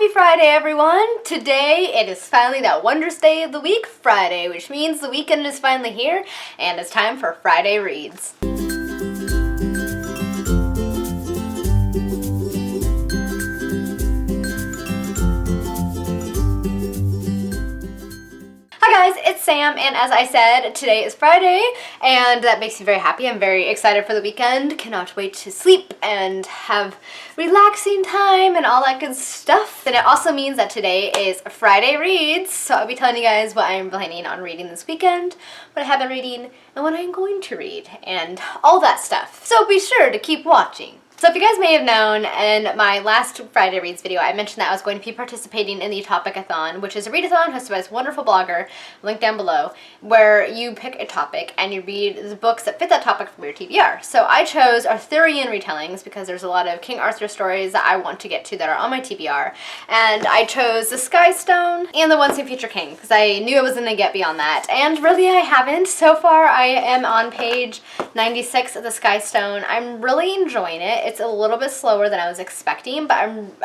Happy Friday, everyone! Today it is finally that wondrous day of the week, Friday, which means the weekend is finally here and it's time for Friday Reads. Hi guys, it's Sam, and as I said, today is Friday, and that makes me very happy. I'm very excited for the weekend. Cannot wait to sleep and have relaxing time and all that good stuff. And it also means that today is Friday Reads, so I'll be telling you guys what I'm planning on reading this weekend, what I have been reading, and what I'm going to read, and all that stuff. So be sure to keep watching. So if you guys may have known, in my last Friday Reads video, I mentioned that I was going to be participating in the Topic-a-thon, which is a readathon hosted by this wonderful blogger, linked down below, where you pick a topic and you read the books that fit that topic from your TBR. So I chose Arthurian retellings because there's a lot of King Arthur stories that I want to get to that are on my TBR, and I chose the Sky Stone and the Once and Future King because I knew I was going to get beyond that, and really I haven't. So far I am on page 96 of the Sky Stone. I'm really enjoying it. It's a little bit slower than I was expecting, but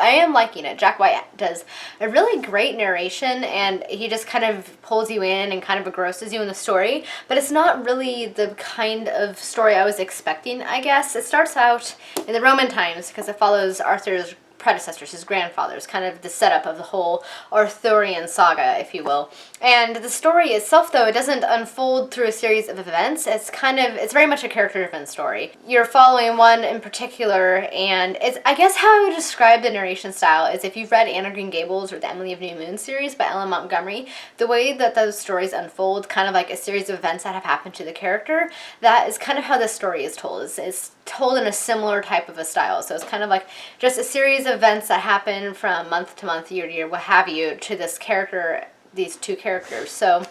I am liking it. Jack White does a really great narration, and he just kind of pulls you in and kind of engrosses you in the story, but it's not really the kind of story I was expecting, I guess. It starts out in the Roman times because it follows Arthur's predecessors, his grandfathers, kind of the setup of the whole Arthurian saga, if you will. And the story itself, though, it doesn't unfold through a series of events. It's very much a character-driven story. You're following one in particular, and it's, I guess how I would describe the narration style is if you've read Anne of Green Gables or the Emily of New Moon series by Ellen Montgomery, the way that those stories unfold, kind of like a series of events that have happened to the character, that is kind of how this story is told. It's told in a similar type of a style. So it's kind of like just a series of events that happen from month to month, year to year, what have you, to this character, these two characters. So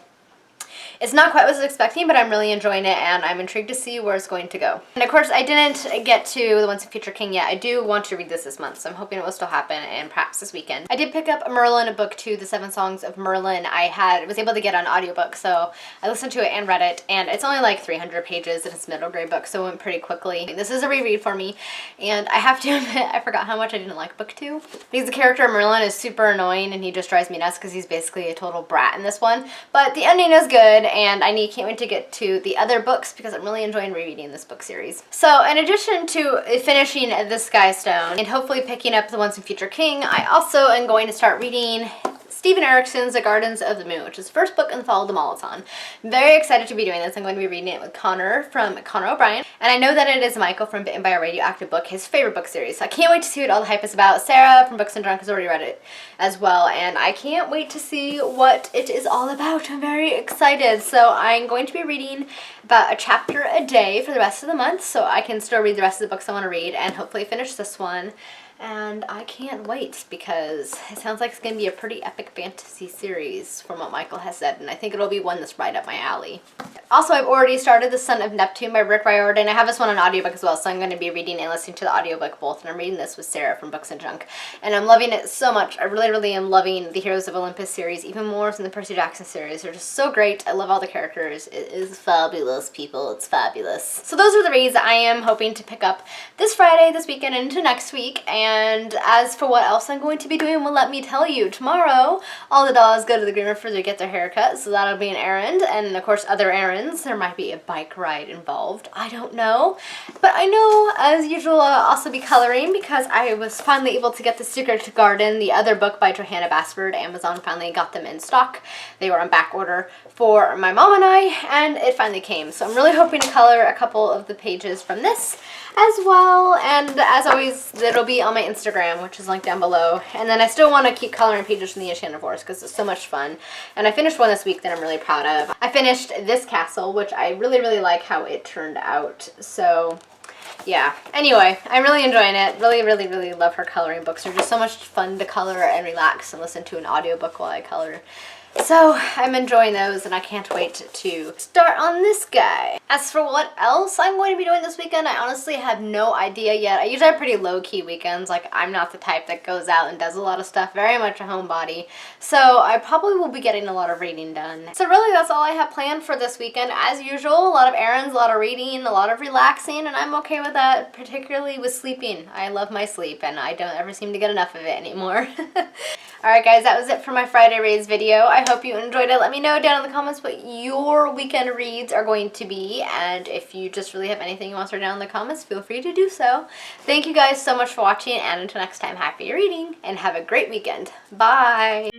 it's not quite what I was expecting, but I'm really enjoying it, and I'm intrigued to see where it's going to go. And of course, I didn't get to the Once and Future King yet. I do want to read this month, so I'm hoping it will still happen, and perhaps this weekend. I did pick up Merlin, book 2, The 7 Songs of Merlin. I was able to get on audiobook, so I listened to it and read it, and it's only like 300 pages, and it's a middle grade book, so it went pretty quickly. This is a reread for me, and I have to admit, I forgot how much I didn't like book 2. Because the character Merlin is super annoying, and he just drives me nuts because he's basically a total brat in this one. But the ending is good, and I can't wait to get to the other books because I'm really enjoying rereading this book series. So in addition to finishing The Sky Stone and hopefully picking up The Once and Future King, I also am going to start reading Stephen Erickson's The Gardens of the Moon, which is the first book in the Fall of the Marathon. I'm very excited to be doing this. I'm going to be reading it with Connor from Connor O'Brien, and I know that it is Michael from Bitten by a Radioactive Book, his favorite book series. So I can't wait to see what all the hype is about. Sarah from Books and Drunk has already read it as well, and I can't wait to see what it is all about. I'm very excited. So I'm going to be reading about a chapter a day for the rest of the month, so I can still read the rest of the books I want to read and hopefully finish this one. And I can't wait because it sounds like it's going to be a pretty epic fantasy series from what Michael has said, and I think it'll be one that's right up my alley. Also, I've already started The Son of Neptune by Rick Riordan, and I have this one on audiobook as well, so I'm going to be reading and listening to the audiobook both, and I'm reading this with Sarah from Books and Junk, and I'm loving it so much. I really, really am loving the Heroes of Olympus series, even more than the Percy Jackson series. They're just so great. I love all the characters. It is fabulous, people. It's fabulous. So those are the reads that I am hoping to pick up this Friday, this weekend, and into next week. And as for what else I'm going to be doing, well, let me tell you. Tomorrow, all the dolls go to the groomer to get their haircut, so that'll be an errand. And of course, other errands. There might be a bike ride involved. I don't know. But I know, as usual, I'll also be coloring because I was finally able to get The Secret Garden, the other book by Johanna Basford. Amazon finally got them in stock. They were on back order for my mom and I, and it finally came. So I'm really hoping to color a couple of the pages from this as well, and as always, it'll be on my Instagram, which is linked down below. And then I still want to keep coloring pages from the Enchanted Forest because it's so much fun. And I finished one this week that I'm really proud of. I finished this castle, which I really, really like how it turned out. So yeah, anyway, I'm really enjoying it. Really, really, really love her coloring books. They're just so much fun to color and relax and listen to an audiobook while I color. So I'm enjoying those, and I can't wait to start on this guy. As for what else I'm going to be doing this weekend, I honestly have no idea yet. I usually have pretty low-key weekends. Like, I'm not the type that goes out and does a lot of stuff, very much a homebody. So I probably will be getting a lot of reading done. So really, that's all I have planned for this weekend. As usual, a lot of errands, a lot of reading, a lot of relaxing, and I'm okay with that, particularly with sleeping. I love my sleep, and I don't ever seem to get enough of it anymore. Alright guys, that was it for my Friday Reads video. I hope you enjoyed it. Let me know down in the comments what your weekend reads are going to be, and if you just really have anything you want to throw down in the comments, feel free to do so. Thank you guys so much for watching, and until next time, happy reading, and have a great weekend. Bye!